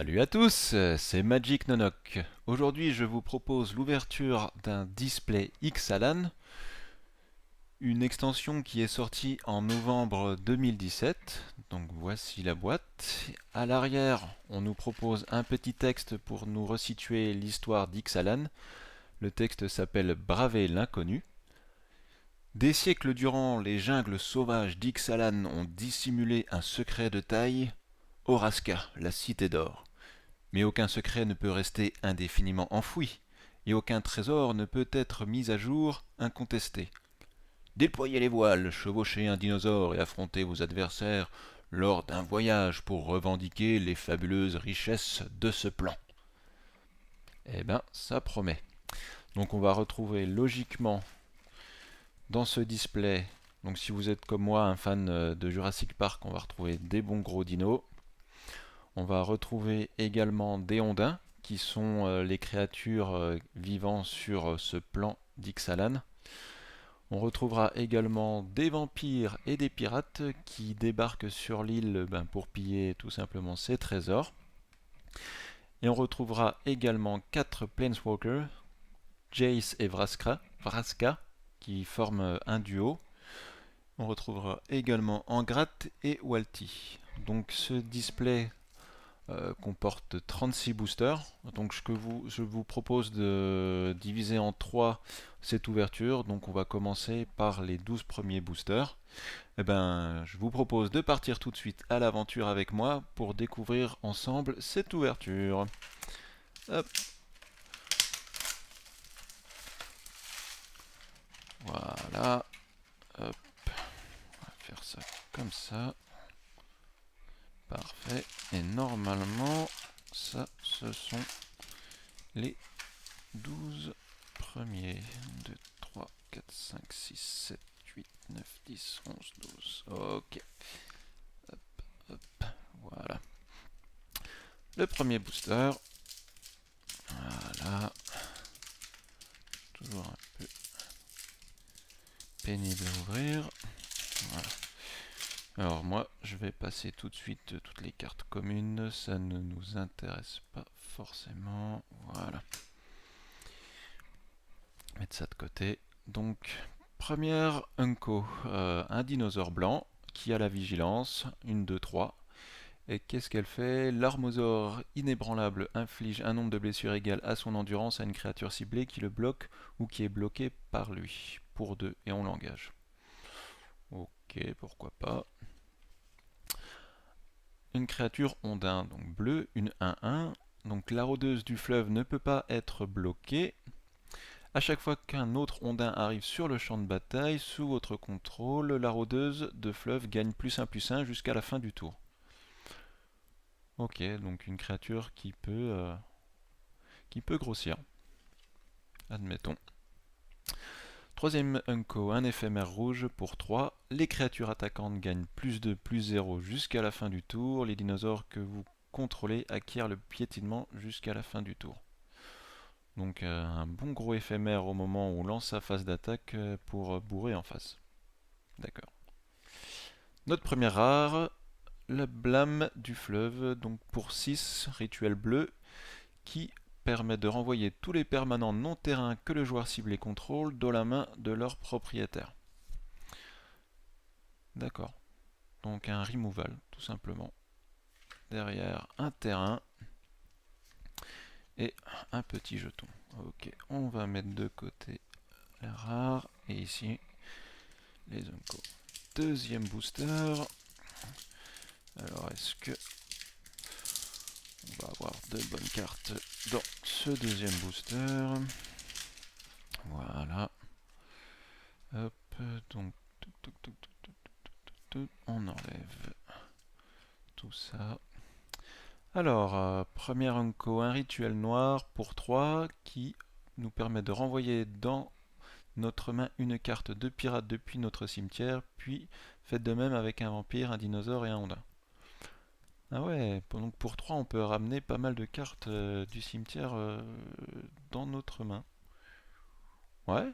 Salut à tous, c'est Magic Nonok. Aujourd'hui, je vous propose l'ouverture d'un display Xalan, une extension qui est sortie en novembre 2017. Donc voici la boîte. À l'arrière, on nous propose un petit texte pour nous resituer l'histoire d'Xalan. Le texte s'appelle Braver l'inconnu. Des siècles durant, les jungles sauvages d'Ixalan ont dissimulé un secret de taille, Oraska, la cité d'or. Mais aucun secret ne peut rester indéfiniment enfoui, et aucun trésor ne peut être mis à jour incontesté. Déployez les voiles, chevauchez un dinosaure et affrontez vos adversaires lors d'un voyage pour revendiquer les fabuleuses richesses de ce plan. Eh ben, ça promet. Donc on va retrouver logiquement dans ce display, donc si vous êtes comme moi un fan de Jurassic Park, on va retrouver des bons gros dinos. On va retrouver également des ondins, qui sont les créatures vivant sur ce plan d'Ixalan. On retrouvera également des vampires et des pirates qui débarquent sur l'île pour piller tout simplement ses trésors. Et on retrouvera également 4 Planeswalkers, Jace et Vraska, qui forment un duo. On retrouvera également Angrat et Walti. Donc ce display comporte 36 boosters. Donc je vous propose de diviser en 3 cette ouverture. Donc on va commencer par les 12 premiers boosters. Et je vous propose de partir tout de suite à l'aventure avec moi pour découvrir ensemble cette ouverture. Hop. Voilà. Hop. On va faire ça comme ça. Parfait. Et normalement, ça, ce sont les 12 premiers. 1, 2, 3, 4, 5, 6, 7, 8, 9, 10, 11, 12. Ok. Hop, hop. Voilà. Le premier booster. Voilà. Toujours un peu pénible à ouvrir. Voilà. Alors moi, je vais passer tout de suite toutes les cartes communes. Ça ne nous intéresse pas forcément. Voilà. Mettre ça de côté. Donc, première Unco, un dinosaure blanc qui a la vigilance, 1, 2, 3. Et qu'est-ce qu'elle fait? L'armosaure inébranlable inflige un nombre de blessures égal à son endurance à une créature ciblée qui le bloque ou qui est bloquée par lui. Pour 2, et on l'engage. Ok, pourquoi pas. Une créature ondin, donc bleu, une 1-1. Donc la rôdeuse du fleuve ne peut pas être bloquée. À chaque fois qu'un autre ondin arrive sur le champ de bataille, sous votre contrôle, la rôdeuse de fleuve gagne +1/+1 jusqu'à la fin du tour. Ok, donc une créature qui peut grossir. Admettons. Troisième Unco, un éphémère rouge pour 3. Les créatures attaquantes gagnent +2/+0 jusqu'à la fin du tour. Les dinosaures que vous contrôlez acquièrent le piétinement jusqu'à la fin du tour. Donc un bon gros éphémère au moment où on lance sa phase d'attaque pour bourrer en face. D'accord. Notre première rare, le blâme du fleuve, donc pour 6, rituel bleu, qui permet de renvoyer tous les permanents non terrains que le joueur ciblé contrôle dans la main de leur propriétaire. D'accord. Donc un removal, tout simplement. Derrière un terrain et un petit jeton. Ok, on va mettre de côté la rare et ici les Unco. Deuxième booster. Alors est-ce que on va avoir de bonnes cartes dans ce deuxième booster? Voilà. Hop, donc on enlève tout ça. Alors, première Unco, un rituel noir pour 3 qui nous permet de renvoyer dans notre main une carte de pirate depuis notre cimetière, puis faites de même avec un vampire, un dinosaure et un ondin. Ah ouais, donc pour 3 on peut ramener pas mal de cartes du cimetière dans notre main. Ouais,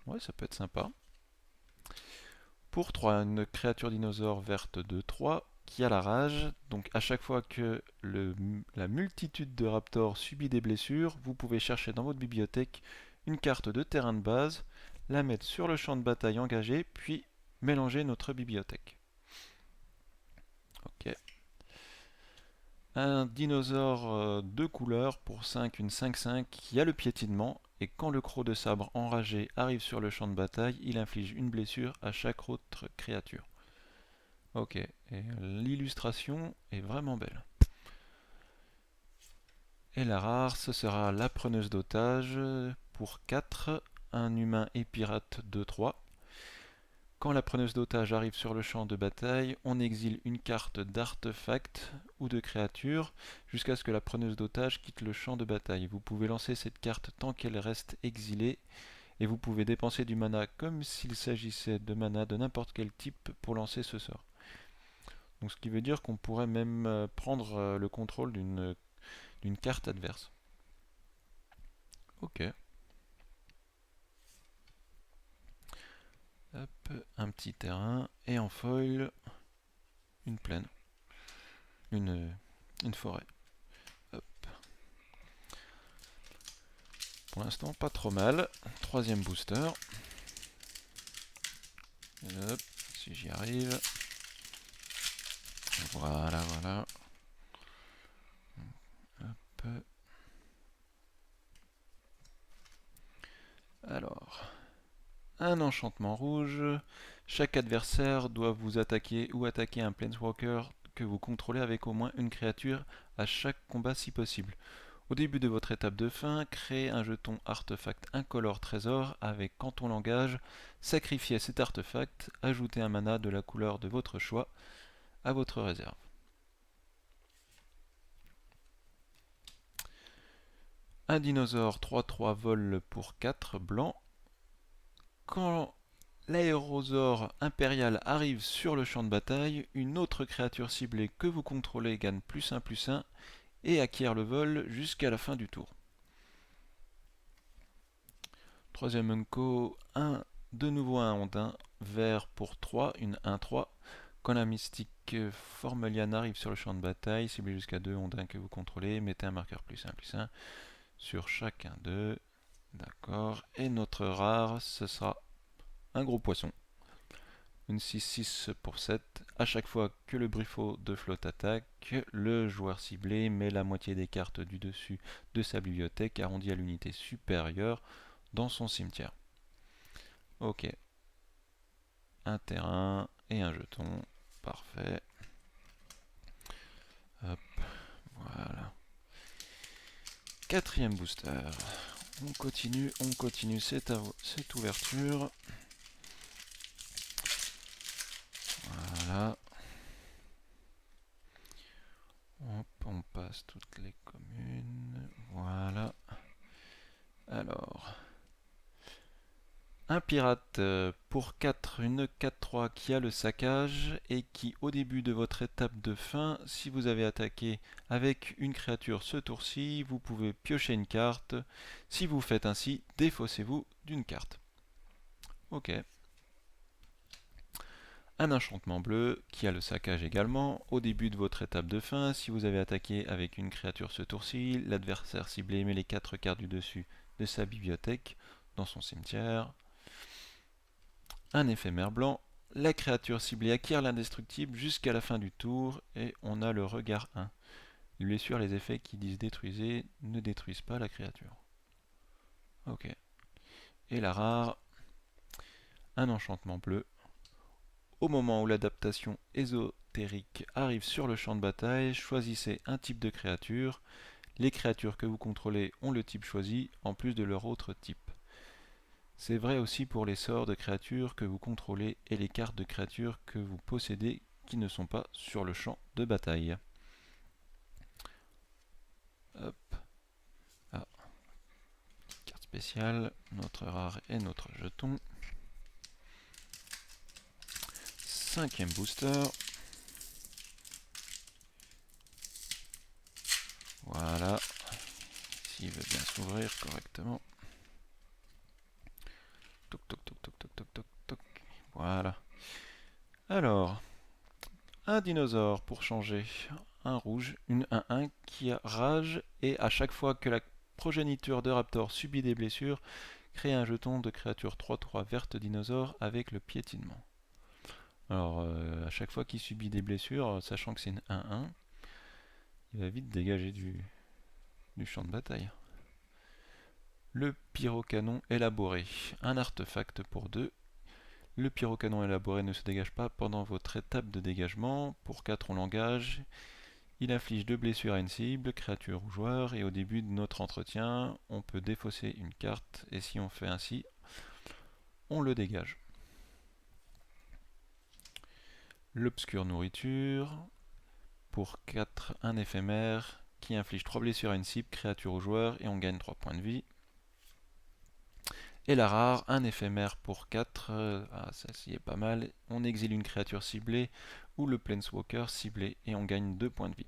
ouais, ça peut être sympa. Pour 3, une créature dinosaure verte de 3, qui a la rage. Donc à chaque fois que la multitude de raptors subit des blessures, vous pouvez chercher dans votre bibliothèque une carte de terrain de base, la mettre sur le champ de bataille engagé, puis mélanger notre bibliothèque. Ok. Un dinosaure de couleur pour 5, une 5-5 qui a le piétinement, et quand le croc de sabre enragé arrive sur le champ de bataille, il inflige une blessure à chaque autre créature. Ok, et l'illustration est vraiment belle. Et la rare, ce sera la preneuse d'otages pour 4, un humain et pirate de 3. Quand la preneuse d'otages arrive sur le champ de bataille, on exile une carte d'artefact ou de créature jusqu'à ce que la preneuse d'otages quitte le champ de bataille. Vous pouvez lancer cette carte tant qu'elle reste exilée et vous pouvez dépenser du mana comme s'il s'agissait de mana de n'importe quel type pour lancer ce sort. Donc ce qui veut dire qu'on pourrait même prendre le contrôle d'une carte adverse. Ok. Hop, un petit terrain et en foil une plaine, une forêt. Hop. Pour l'instant pas trop mal. Troisième booster. Hop, si j'y arrive. Voilà, voilà. Hop. Alors, un enchantement rouge. Chaque adversaire doit vous attaquer ou attaquer un planeswalker que vous contrôlez avec au moins une créature à chaque combat si possible. Au début de votre étape de fin, créez un jeton artefact incolore trésor avec, quand on l'engage, sacrifiez cet artefact, ajoutez un mana de la couleur de votre choix à votre réserve. Un dinosaure 3-3 vol pour 4 blanc. Quand l'aérosaure impérial arrive sur le champ de bataille, une autre créature ciblée que vous contrôlez gagne +1/+1 et acquiert le vol jusqu'à la fin du tour. Troisième unco, de nouveau un ondin vert pour 3, une 1-3. Quand la mystique Formelian arrive sur le champ de bataille, ciblez jusqu'à 2 ondins que vous contrôlez, mettez un marqueur +1/+1 sur chacun d'eux. D'accord. Et notre rare, ce sera un gros poisson. Une 6-6 pour 7. À chaque fois que le Briffaut de flotte attaque, le joueur ciblé met la moitié des cartes du dessus de sa bibliothèque arrondie à l'unité supérieure dans son cimetière. Ok. Un terrain et un jeton. Parfait. Hop. Voilà. Quatrième booster. On continue cette ouverture. Voilà. Hop, on passe toutes les communes. Voilà. Alors. Un pirate pour 4, une 4-3 qui a le saccage et qui, au début de votre étape de fin, si vous avez attaqué avec une créature ce tour-ci, vous pouvez piocher une carte. Si vous faites ainsi, défaussez-vous d'une carte. Ok. Un enchantement bleu qui a le saccage également. Au début de votre étape de fin, si vous avez attaqué avec une créature ce tour-ci, l'adversaire ciblé met les 4 cartes du dessus de sa bibliothèque dans son cimetière. Un éphémère blanc, la créature ciblée acquiert l'indestructible jusqu'à la fin du tour et on a le regard 1. Il est sûr les effets qui disent détruisez ne détruisent pas la créature. Ok. Et la rare, un enchantement bleu. Au moment où l'adaptation ésotérique arrive sur le champ de bataille, choisissez un type de créature. Les créatures que vous contrôlez ont le type choisi en plus de leur autre type. C'est vrai aussi pour les sorts de créatures que vous contrôlez et les cartes de créatures que vous possédez qui ne sont pas sur le champ de bataille. Hop. Ah. Carte spéciale, notre rare et notre jeton. Cinquième booster. Voilà. S'il veut bien s'ouvrir correctement. Toc toc toc toc toc toc toc toc. Voilà. Alors, un dinosaure pour changer. Un rouge, une 1-1 qui a rage, et à chaque fois que la progéniture de Raptor subit des blessures, crée un jeton de créature 3-3 verte dinosaure avec le piétinement. Alors, à chaque fois qu'il subit des blessures, sachant que c'est une 1-1, il va vite dégager du champ de bataille. Le pyrocanon élaboré, un artefact pour 2. Le pyrocanon élaboré ne se dégage pas pendant votre étape de dégagement. Pour 4, on l'engage. Il inflige 2 blessures à une cible, créature ou joueur, et au début de notre entretien, on peut défausser une carte, et si on fait ainsi, on le dégage. L'obscure nourriture, pour 4, un éphémère, qui inflige 3 blessures à une cible, créature ou joueur, et on gagne 3 points de vie. Et la rare, un éphémère pour 4, ça s'y est pas mal, on exile une créature ciblée, ou le planeswalker ciblé, et on gagne 2 points de vie.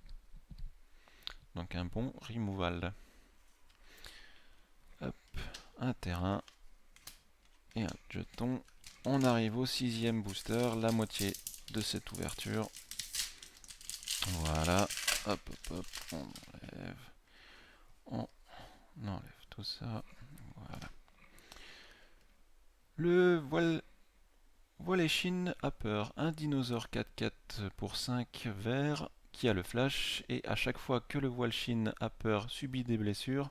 Donc un bon removal. Hop, un terrain et un jeton. On arrive au 6e booster, la moitié de cette ouverture. Voilà, hop, hop, hop, on enlève tout ça. Voilà. Le Voileshin a peur, un dinosaure 4-4 pour 5 vert qui a le flash, et à chaque fois que le Voileshin a peur subit des blessures,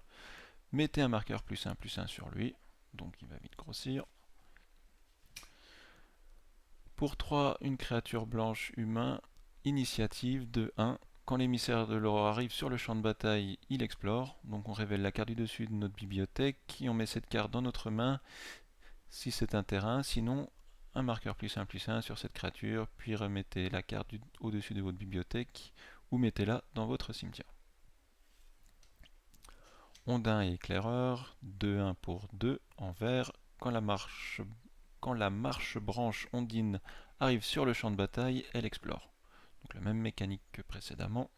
mettez un marqueur +1/+1 sur lui, donc il va vite grossir. Pour 3, une créature blanche humain, initiative de 1. Quand l'émissaire de l'aurore arrive sur le champ de bataille, il explore. Donc on révèle la carte du dessus de notre bibliothèque, on met cette carte dans notre main si c'est un terrain, sinon un marqueur +1/+1 sur cette créature, puis remettez la carte au-dessus de votre bibliothèque ou mettez-la dans votre cimetière. Ondin et éclaireur, 2-1 pour 2 en vert. Quand la marche branche ondine arrive sur le champ de bataille, elle explore. Donc la même mécanique que précédemment.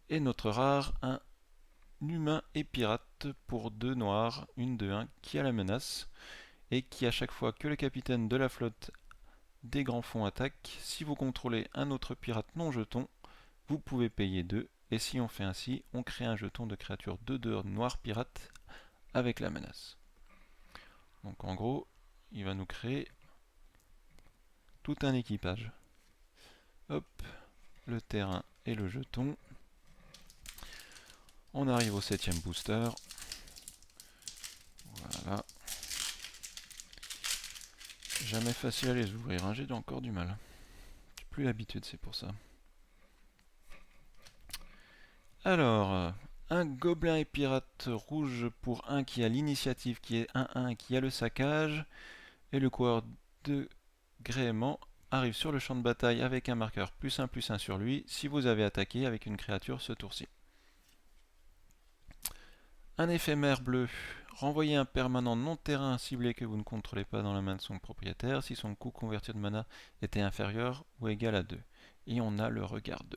Et notre rare, un humain et pirate pour 2 noirs, une 2-1 qui a la menace, et qui à chaque fois que le capitaine de la flotte des grands fonds attaque, si vous contrôlez un autre pirate non jeton, vous pouvez payer 2, et si on fait ainsi, on crée un jeton de créature 2/2 noir pirate avec la menace. Donc en gros, il va nous créer tout un équipage. Hop, le terrain et le jeton. On arrive au 7e booster. Voilà. Jamais facile à les ouvrir, hein, j'ai encore du mal. J'ai plus l'habitude, c'est pour ça. Alors, un gobelin et pirate rouge pour 1 qui a l'initiative, qui est 1-1, qui a le saccage, et le coureur de gréement arrive sur le champ de bataille avec un marqueur +1/+1 sur lui si vous avez attaqué avec une créature ce tour-ci. Un éphémère bleu, renvoyez un permanent non-terrain ciblé que vous ne contrôlez pas dans la main de son propriétaire si son coût converti de mana était inférieur ou égal à 2. Et on a le regard 2.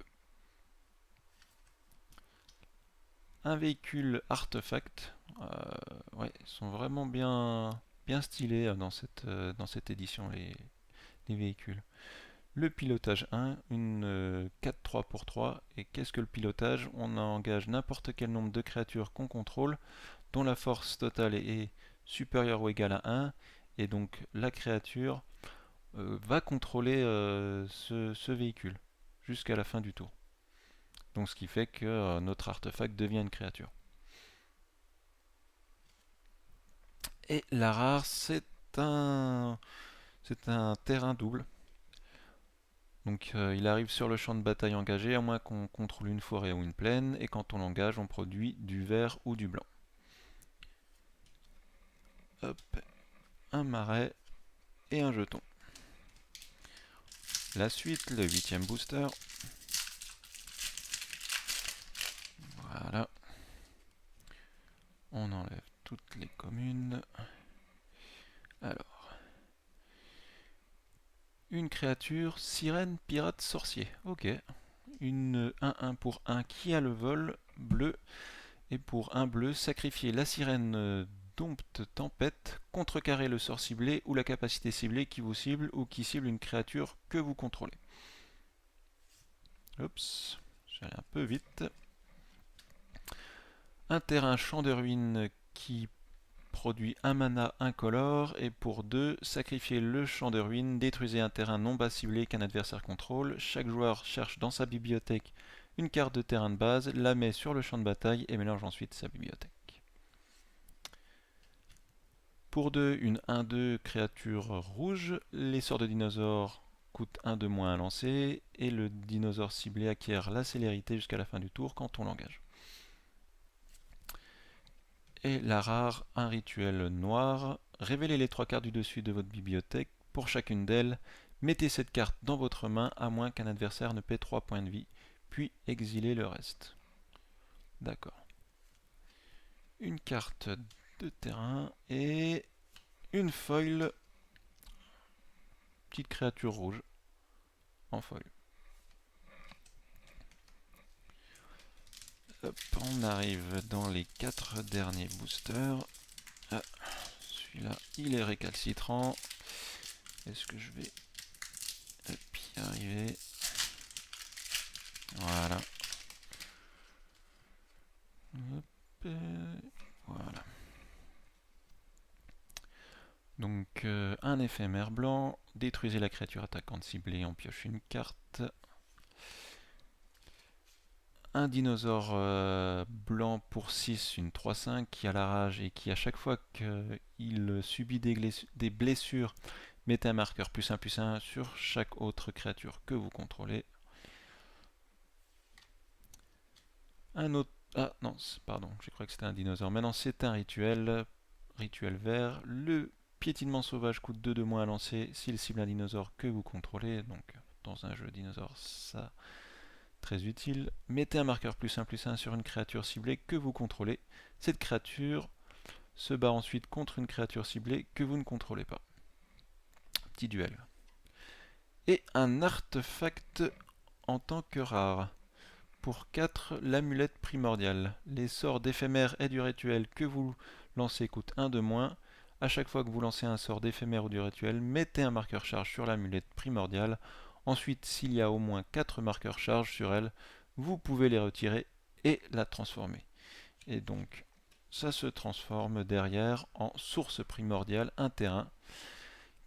Un véhicule artefact, ouais, ils sont vraiment bien stylés dans cette édition, les véhicules. Le pilotage 1, une 4-3 pour 3. Et qu'est-ce que le pilotage? On engage n'importe quel nombre de créatures qu'on contrôle, dont la force totale est supérieure ou égale à 1. Et donc la créature va contrôler ce véhicule jusqu'à la fin du tour. Donc ce qui fait que notre artefact devient une créature. Et la rare, c'est un terrain double. Donc il arrive sur le champ de bataille engagé, à moins qu'on contrôle une forêt ou une plaine, et quand on l'engage, on produit du vert ou du blanc. Hop, un marais et un jeton. La suite, le 8e booster. Voilà. On enlève toutes les communes. Alors. Une créature, sirène, pirate, sorcier. Ok. Une 1-1 pour 1 qui a le vol, bleu. Et pour 1 bleu, sacrifier la sirène dompte tempête, contrecarrer le sort ciblé ou la capacité ciblée qui vous cible ou qui cible une créature que vous contrôlez. Oups, j'allais un peu vite. Un terrain champ de ruines qui produit un mana incolore, et pour 2, sacrifiez le champ de ruines, détruisez un terrain non bas ciblé qu'un adversaire contrôle. Chaque joueur cherche dans sa bibliothèque une carte de terrain de base, la met sur le champ de bataille et mélange ensuite sa bibliothèque. Pour 2, une 1-2 créature rouge, les sorts de dinosaures coûtent 1 de moins à lancer, et le dinosaure ciblé acquiert la célérité jusqu'à la fin du tour quand on l'engage. Et la rare, un rituel noir. Révélez les 3 cartes du dessus de votre bibliothèque. Pour chacune d'elles, mettez cette carte dans votre main à moins qu'un adversaire ne paie 3 points de vie, puis exilez le reste. D'accord. Une carte de terrain et une foil, petite créature rouge en foil. Hop, on arrive dans les 4 derniers boosters. Ah, celui-là, il est récalcitrant. Est-ce que je vais y arriver? Voilà. Hop, voilà. Donc, un éphémère blanc. Détruisez la créature attaquante ciblée, on pioche une carte. Un dinosaure blanc pour 6, une 3-5 qui a la rage et qui à chaque fois qu'il subit des blessures, mettez un marqueur +1/+1 sur chaque autre créature que vous contrôlez. Un autre... Ah non, pardon, j'ai cru que c'était un dinosaure. Maintenant c'est un rituel. Rituel vert. Le piétinement sauvage coûte 2 de moins à lancer s'il cible un dinosaure que vous contrôlez. Donc dans un jeu dinosaure, ça... Très utile. Mettez un marqueur +1/+1 sur une créature ciblée que vous contrôlez. Cette créature se bat ensuite contre une créature ciblée que vous ne contrôlez pas. Petit duel. Et un artefact en tant que rare. Pour 4, l'amulette primordiale. Les sorts d'éphémère et du rituel que vous lancez coûtent 1 de moins. À chaque fois que vous lancez un sort d'éphémère ou du rituel, mettez un marqueur charge sur l'amulette primordiale. Ensuite, s'il y a au moins 4 marqueurs charge sur elle, vous pouvez les retirer et la transformer. Et donc, ça se transforme derrière en source primordiale, un terrain,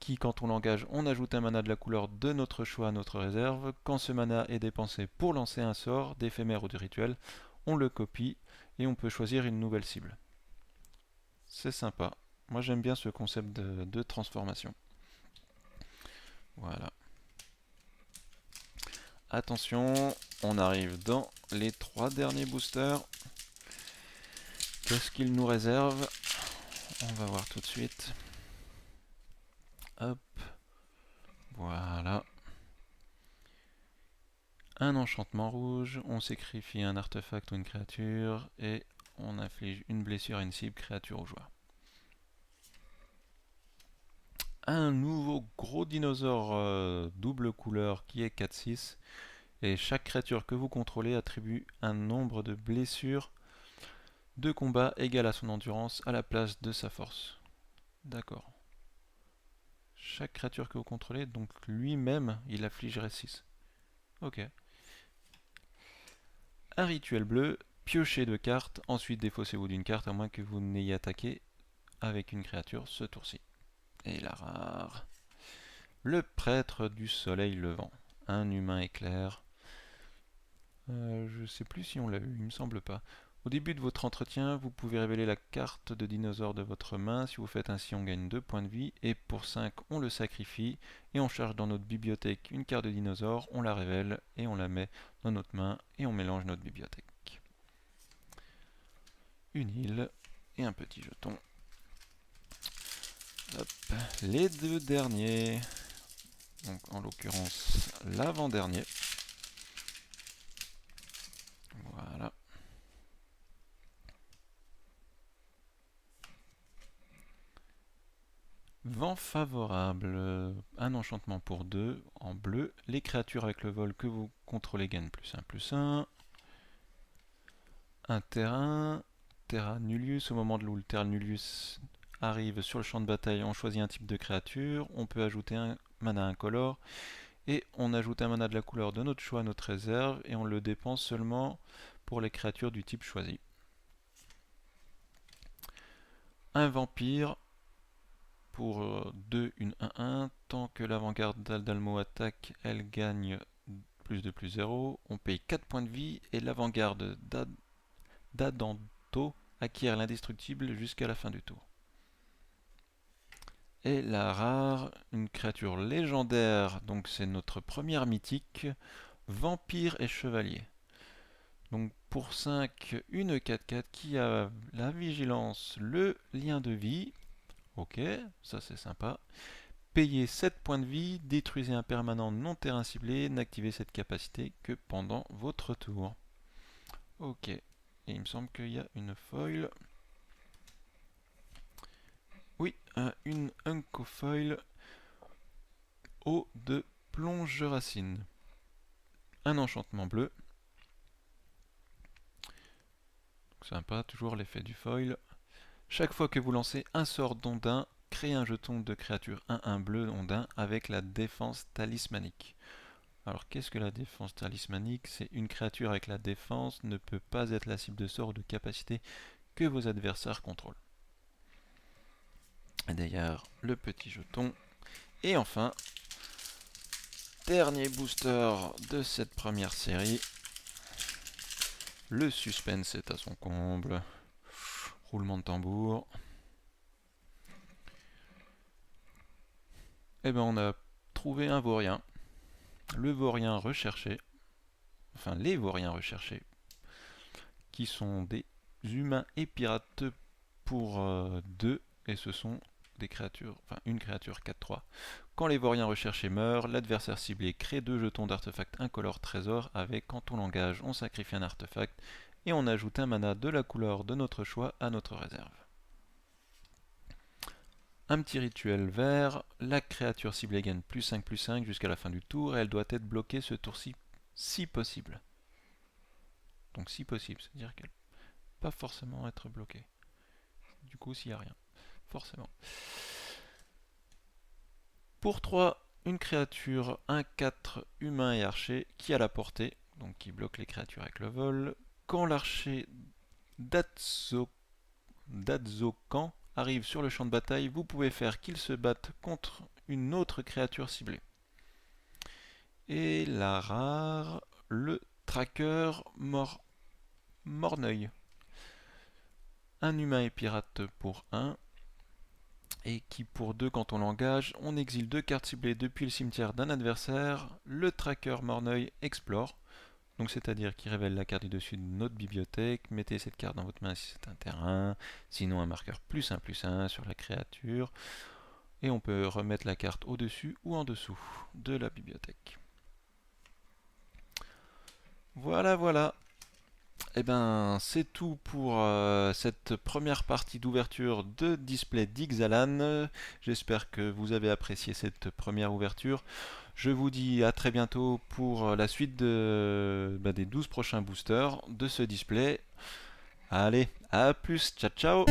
qui, quand on l'engage, on ajoute un mana de la couleur de notre choix à notre réserve. Quand ce mana est dépensé pour lancer un sort, d'éphémère ou de rituel, on le copie et on peut choisir une nouvelle cible. C'est sympa. Moi j'aime bien ce concept de transformation. Voilà. Attention, on arrive dans les 3 derniers boosters. Qu'est-ce qu'il nous réserve? On va voir tout de suite. Hop. Voilà. Un enchantement rouge, on sacrifie un artefact ou une créature et on inflige une blessure à une cible, créature ou joueur. Un nouveau gros dinosaure double couleur qui est 4-6. Et chaque créature que vous contrôlez attribue un nombre de blessures de combat égal à son endurance à la place de sa force. D'accord. Chaque créature que vous contrôlez, donc lui-même, il affligerait 6. Ok. Un rituel bleu, piochez 2 cartes, ensuite défaussez-vous d'une carte à moins que vous n'ayez attaqué avec une créature ce tour-ci. Et la rare. Le prêtre du soleil levant. Un humain éclair. Je sais plus si on l'a eu, il me semble pas. Au début de votre entretien, vous pouvez révéler la carte de dinosaure de votre main. Si vous faites ainsi, on gagne 2 points de vie. Et pour 5, on le sacrifie. Et on charge dans notre bibliothèque une carte de dinosaure. On la révèle et on la met dans notre main. Et on mélange notre bibliothèque. Une île et un petit jeton. Hop. Les 2 derniers. Donc en l'occurrence l'avant-dernier. Voilà. Vent favorable, un enchantement pour 2 en bleu. Les créatures avec le vol que vous contrôlez gagnent +1/+1. Un terrain, Terra Nullius. Au moment où le Terra Nullius arrive sur le champ de bataille, on choisit un type de créature. On peut ajouter un mana incolore. Et on ajoute un mana de la couleur de notre choix à notre réserve et on le dépense seulement pour les créatures du type choisi. Un vampire pour 2, une 1-1. Tant que l'avant-garde d'Aldalmo attaque, elle gagne +2/+0. On paye 4 points de vie et l'avant-garde d'Adanto acquiert l'indestructible jusqu'à la fin du tour. Et la rare, une créature légendaire, donc c'est notre première mythique, vampire et chevalier. Donc pour 5, une 4/4 qui a la vigilance, le lien de vie. Ok, ça c'est sympa. Payez 7 points de vie, détruisez un permanent non terrain ciblé, n'activez cette capacité que pendant votre tour. Ok, et il me semble qu'il y a une foil. Oui, une Uncofoil eau de plonge racine. Un enchantement bleu. Sympa, toujours l'effet du foil. Chaque fois que vous lancez un sort d'ondin, créez un jeton de créature 1/1 bleu ondin avec la défense talismanique. Alors qu'est-ce que la défense talismanique? C'est une créature avec la défense ne peut pas être la cible de sort ou de capacité que vos adversaires contrôlent. Et d'ailleurs, le petit jeton. Et enfin, dernier booster de cette première série. Le suspense est à son comble. Roulement de tambour. Et ben on a trouvé un vaurien. Le vaurien recherché. Enfin les vauriens recherchés. Qui sont des humains et pirates pour 2. Et ce sont des créatures, enfin une créature 4/3. Quand les vauriens recherchés meurent, l'adversaire ciblé crée 2 jetons d'artefacts incolores trésor avec, quand on l'engage, on sacrifie un artefact et on ajoute un mana de la couleur de notre choix à notre réserve. Un petit rituel vert, la créature ciblée gagne +5/+5 jusqu'à la fin du tour et elle doit être bloquée ce tour-ci si possible. Donc si possible, c'est-à-dire qu'elle ne peut pas forcément être bloquée. Du coup, s'il n'y a rien, forcément. Pour 3, une créature 1/4 humain et archer qui a la portée, donc qui bloque les créatures avec le vol. Quand l'archer d'Adzokan arrive sur le champ de bataille, vous pouvez faire qu'il se batte contre une autre créature ciblée. Et la rare, le tracker Morneuil. Un humain et pirate pour 1. Et qui pour 2, quand on l'engage, on exile 2 cartes ciblées depuis le cimetière d'un adversaire. Le tracker Morneuil explore. Donc c'est-à-dire qu'il révèle la carte du dessus de notre bibliothèque. Mettez cette carte dans votre main si c'est un terrain. Sinon un marqueur +1/+1 sur la créature. Et on peut remettre la carte au-dessus ou en dessous de la bibliothèque. Voilà, voilà. Et ben c'est tout pour cette première partie d'ouverture de display d'Ixalan. J'espère que vous avez apprécié cette première ouverture. Je vous dis à très bientôt pour la suite des 12 prochains boosters de ce display. Allez, à plus, ciao ciao.